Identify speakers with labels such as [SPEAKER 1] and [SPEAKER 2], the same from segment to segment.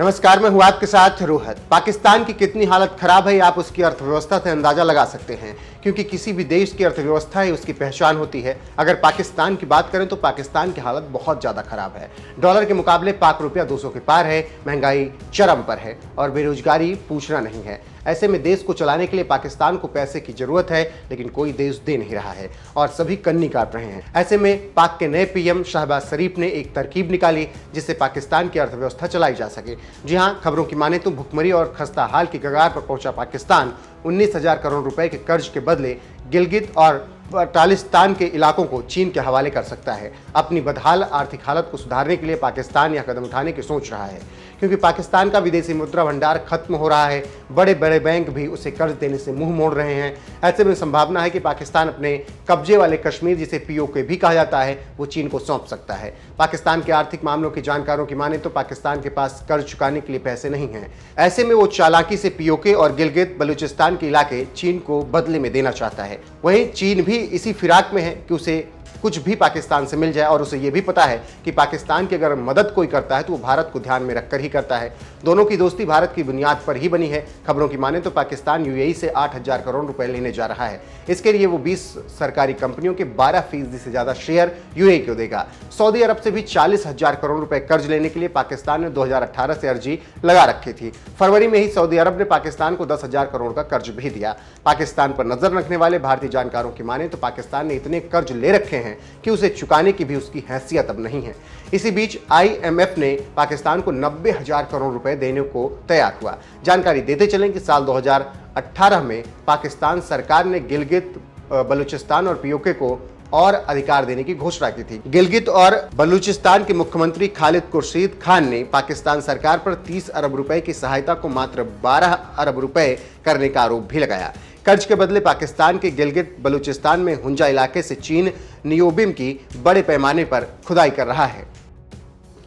[SPEAKER 1] नमस्कार, मैं हूं आपके साथ रोहत। पाकिस्तान की कितनी हालत खराब है आप उसकी अर्थव्यवस्था से अंदाजा लगा सकते हैं, क्योंकि किसी भी देश की अर्थव्यवस्था ही उसकी पहचान होती है। अगर पाकिस्तान की बात करें तो पाकिस्तान की हालत बहुत ज़्यादा खराब है। डॉलर के मुकाबले पाक रुपया 200 के पार है, महंगाई चरम पर है और बेरोजगारी पूछना नहीं है। ऐसे में देश को चलाने के लिए पाकिस्तान को पैसे की जरूरत है, लेकिन कोई देश दे नहीं रहा है और सभी कन्नी काट रहे हैं। ऐसे में पाक के नए पीएम शहबाज शरीफ ने एक तरकीब निकाली जिससे पाकिस्तान की अर्थव्यवस्था चलाई जा सके। जी हां, खबरों की माने तो भुखमरी और खस्ता हाल की कगार पर पहुंचा पाकिस्तान 19,000 करोड़ रुपए के कर्ज के बदले गिलगित और बल्टिस्तान के इलाकों को चीन के हवाले कर सकता है। अपनी बदहाल आर्थिक हालत को सुधारने के लिए पाकिस्तान यह कदम उठाने की सोच रहा है, क्योंकि पाकिस्तान का विदेशी मुद्रा भंडार खत्म हो रहा है। बड़े बड़े बैंक भी उसे कर्ज देने से मुंह मोड़ रहे हैं। ऐसे में संभावना है कि पाकिस्तान अपने कब्जे वाले कश्मीर, जिसे पीओके भी कहा जाता है, वो चीन को सौंप सकता है। पाकिस्तान के आर्थिक मामलों के जानकारों की माने तो पाकिस्तान के पास कर्ज चुकाने के लिए पैसे नहीं हैं। ऐसे में वो चालाकी से पीओके और गिलगित बलूचिस्तान के इलाके चीन को बदले में देना चाहता है। वहीं चीन भी इसी फिराक में है कि उसे कुछ भी पाकिस्तान से मिल जाए, और उसे यह भी पता है कि पाकिस्तान की अगर मदद कोई करता है तो वो भारत को ध्यान में रखकर ही करता है। दोनों की दोस्ती भारत की बुनियाद पर ही बनी है। खबरों की माने तो पाकिस्तान यूएई से 8,000 करोड़ रुपए लेने जा रहा है। इसके लिए वो 20 सरकारी कंपनियों के 12% से ज्यादा शेयर यूएई को देगा। सऊदी अरब से भी 40,000 करोड़ रुपए कर्ज लेने के लिए पाकिस्तान ने 2018 से अर्जी लगा रखी थी। फरवरी में ही सऊदी अरब ने पाकिस्तान को 10,000 करोड़ का कर्ज भी दिया। पाकिस्तान पर नजर रखने वाले भारतीय जानकारों की माने तो पाकिस्तान ने इतने कर्ज ले रखे हैं कि उसे चुकाने की भी उसकी हैसियत अब नहीं है। इसी बीच आईएमएफ ने पाकिस्तान को 90,000 करोड़ रुपए देने को तैयार हुआ। जानकारी देते चलें कि साल 2018 में पाकिस्तान सरकार ने गिलगित बलूचिस्तान और पीओके को और अधिकार देने की घोषणा की थी। गिलगित और बलूचिस्तान के मुख्यमंत्री खालिद खुर्शीद खान ने पाकिस्तान सरकार पर 30 अरब रुपए की सहायता को मात्र 12 अरब रुपए करने का आरोप भी लगाया। कर्ज के बदले पाकिस्तान के गिलगित बलूचिस्तान में हुंजा इलाके से चीन नियोबिम की बड़े पैमाने पर खुदाई कर रहा है।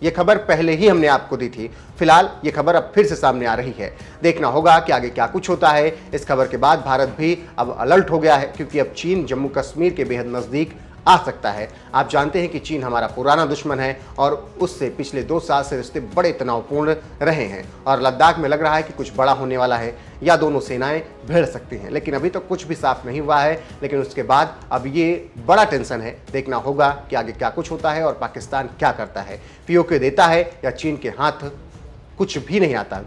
[SPEAKER 1] यह खबर पहले ही हमने आपको दी थी। फिलहाल यह खबर अब फिर से सामने आ रही है। देखना होगा कि आगे क्या कुछ होता है। इस खबर के बाद भारत भी अब अलर्ट हो गया है, क्योंकि अब चीन जम्मू कश्मीर के बेहद नजदीक आ सकता है। आप जानते हैं कि चीन हमारा पुराना दुश्मन है और उससे पिछले 2 साल से रिश्ते बड़े तनावपूर्ण रहे हैं और लद्दाख में लग रहा है कि कुछ बड़ा होने वाला है या दोनों सेनाएं भिड़ सकती हैं। लेकिन अभी तो कुछ भी साफ नहीं हुआ है। लेकिन उसके बाद अब ये बड़ा टेंशन है। देखना होगा कि आगे क्या कुछ होता है और पाकिस्तान क्या करता है। पीओके देता है या चीन के हाथ कुछ भी नहीं आता।